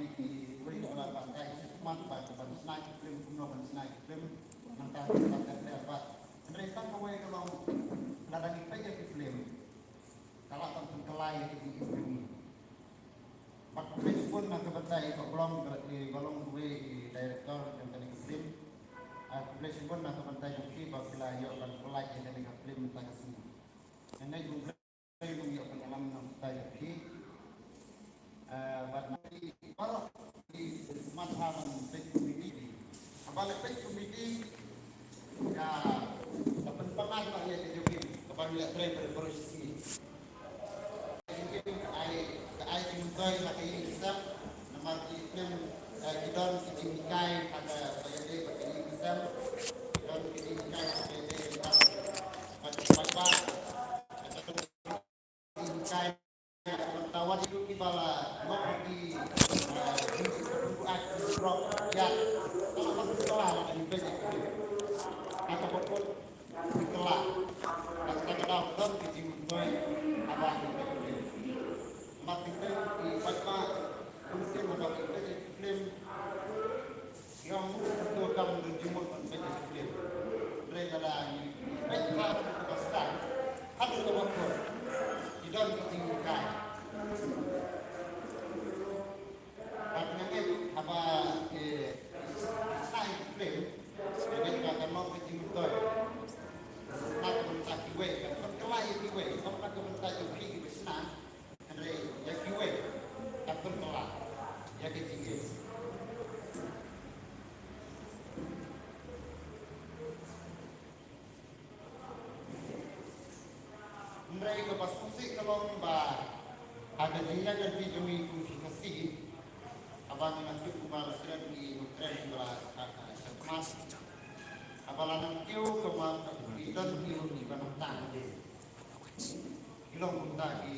memiliki orang pantai semat pada snack film kuno snack film mentah dapat mereka kawai kalau ladang ipa ya film kalau tentang kelai di film pakai pun nak kebetai kok belum golong gue director yang tadi film place pun nak kebetai ki bakla yo kan kelai yang tadi film tak kasih ini juga yo pengalaman nak kebetai ki Barnati kalau di Manhattan Pet Committee, apalagi Pet Committee ya dapat pengaruh lah ya jadi kepada travel prosesi. Jadi ai dimulai lagi Islam nama Islam kita didikai pada bayade pada Islam dan didikai pada pada didikai tawar itu kibala di buat rock ya kalau masuk sekolah ada di basic kata pokok sekolah kata dokter di Jimboy apa makin di Fatma mungkin ada basic film yang betul kamu di Jimboy basic film mereka ada mereka ada pasti harus pokok tidak ditinggalkan. Artinya apa saya film mereka akan mau ditinggalkan. Nak mentak kiwe, kan kelai kiwe, kalau nak mentak kiwe di sana, andre ya kiwe, tak berkelai, ya ketinggi. Mereka pas musik kalau ada dia dan dijui kualifikasi abang nanti kubal sudah di tren sebelah semas abalan kiu kemang dan kiu di banotang kilong punta di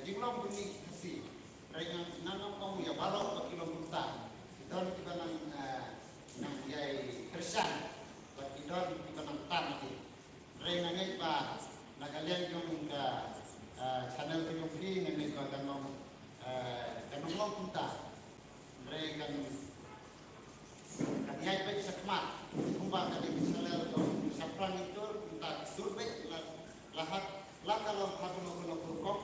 kilong bunyi kasi mereka nanam kamu ya balok ke kilong punta dan kita nang jai kersan dan kita nang tan mereka ngai ba nakalian yung channel ko yung free na may kanong punta mereka kaniyay pa sa kmat kung baka di channel ko sa plan itu punta turbet lahat kalau habang kurkok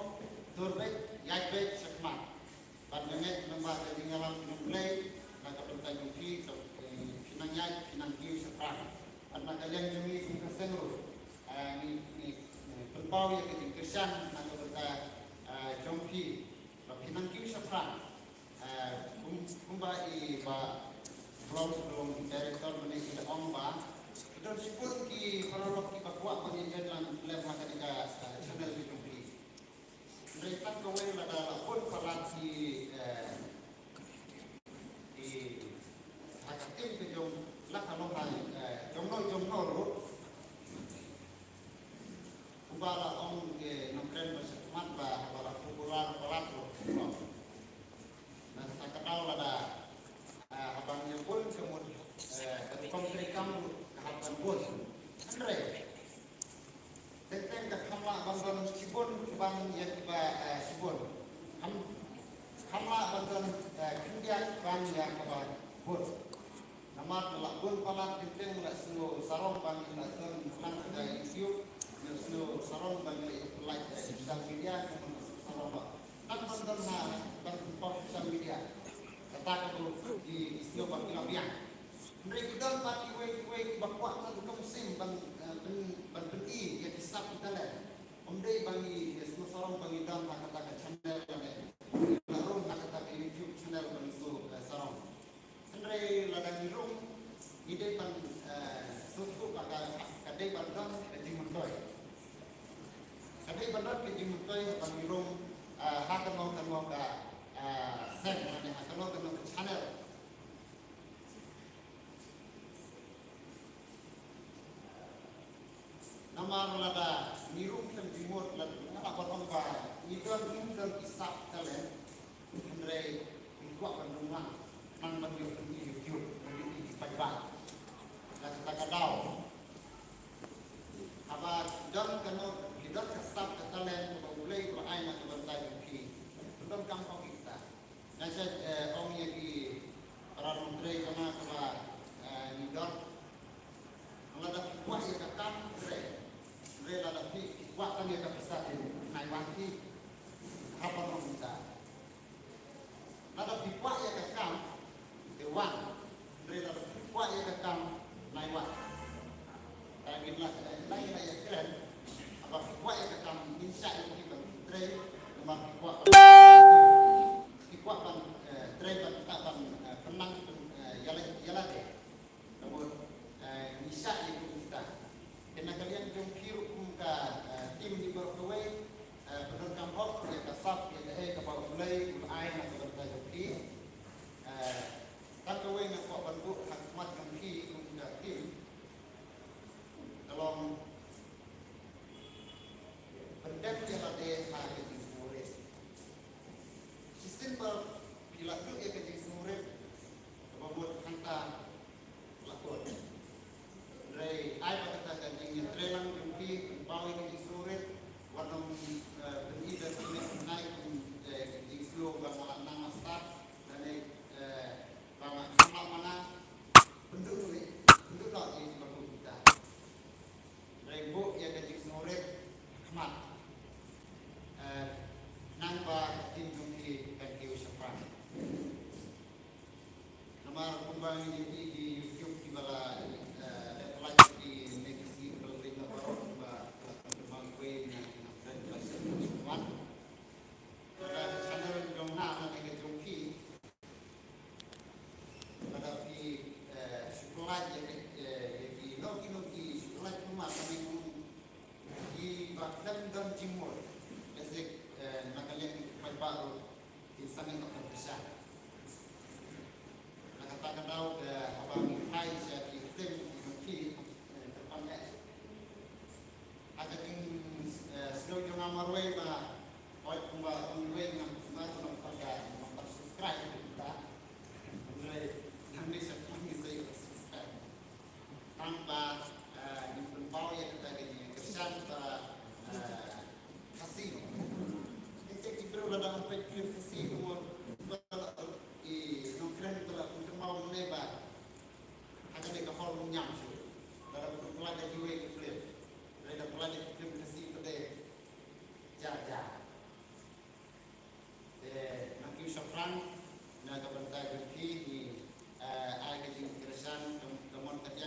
turbet yay pa sa kmat pandangat ng baka di ngalang play nakapunta yung free pinanyay pinangkiw sa plan at nakalian yung yung kasenro ni Pembau yang ketinggian nak berkata jompi, pinang kiu safran, kumbai ba belum director menikah omba, dan sebut ki prolog ki bakwa penjajahan lem hakika channel di jompi. Mereka kawai pada pun pelat di hakatim ke jom lah kalau jomno Bala ong ke nongkren bersemat bah bala popular pelaku. Nah sakatau ada abangnya pun kemudian konkret kamu kehapan pun. Andre, tentang kehamla bantuan sibun bang yang tiba sibun. Hamla bantuan kemudian bang yang keban pun. Nama lakun palat tentang mulai semua sarong bang yang lakun pulang dari isu. Nusu sarong bagi like social media sarong tak benar berpop social media kata itu di istilah bagi labian mereka dan bagi way bakwa tak musim bang beri yang disap kita lah omdei bagi semua sarong bagi dan kata channel baru kata YouTube channel bagi sarong sendiri ladang irung ide pan suku kata kadai bandang di Mundoi. Kadai bandang di Mundoi pangirong hakan mau ke sen mana hakan mau ke channel. Nama lada mirung dan timur dan apa potong ba idon isap kalian Andre kuat bandungan nang bandung di YouTube di Pajak. Dan kita kadau apa dan kena kita kesap kalian mulai beraina kebantai ki belum kampung kita dan saya kewan mereka kuat yang kekam naiwat tapi lah lain yang keren apa kuat yang kekam insya yang kita tray memang kuat kan tray kan penang jalan deh namun insya yang kita kena kalian jumpiru ke tim di berkuai penonton hok yang kasap yang kapal mulai air nak bertajuki kau yang kau bantu hikmat kami untuk tim dalam pendek yang ada hari di sore sistem bila tu ia kerja sore membuat hantar lakon dari air kata kerja yang terang kami bawa kerja sore warna beri dan naik di slow bahwa nama staff dan bahwa sama mana penduduk tak di bawah kita. Rebo yang kerja sore mat nambah tim kami kerja usapan. Nama kembang ini di YouTube di bala pelajar di negeri Berlin baru kembang kue dan usapan. Pada channel yang nama negeri Turki. Pada di sekolah jadi logi sekolah rumah kami di Baghdad dan Timur, esok nak kalian baru di sana nak bersah. Nak katakan tahu ke abang Hai jadi tim di terpanjang. Ada tim slow yang amarway bah, oleh pembawa onway yang baru nak pakai nak subscribe kita. Mulai kami saya subscribe. Tanpa di pembawa yang kita ini kesan kasih. Ini kita dalam pekir kasih umur nongkrong telah untuk mau menebar. Ada mereka hal menyam dalam pelajar juga film. Mereka pelajar film kasih pada jaga. Nak usapan nak kebantai berki di ayat kesan kemudian kerja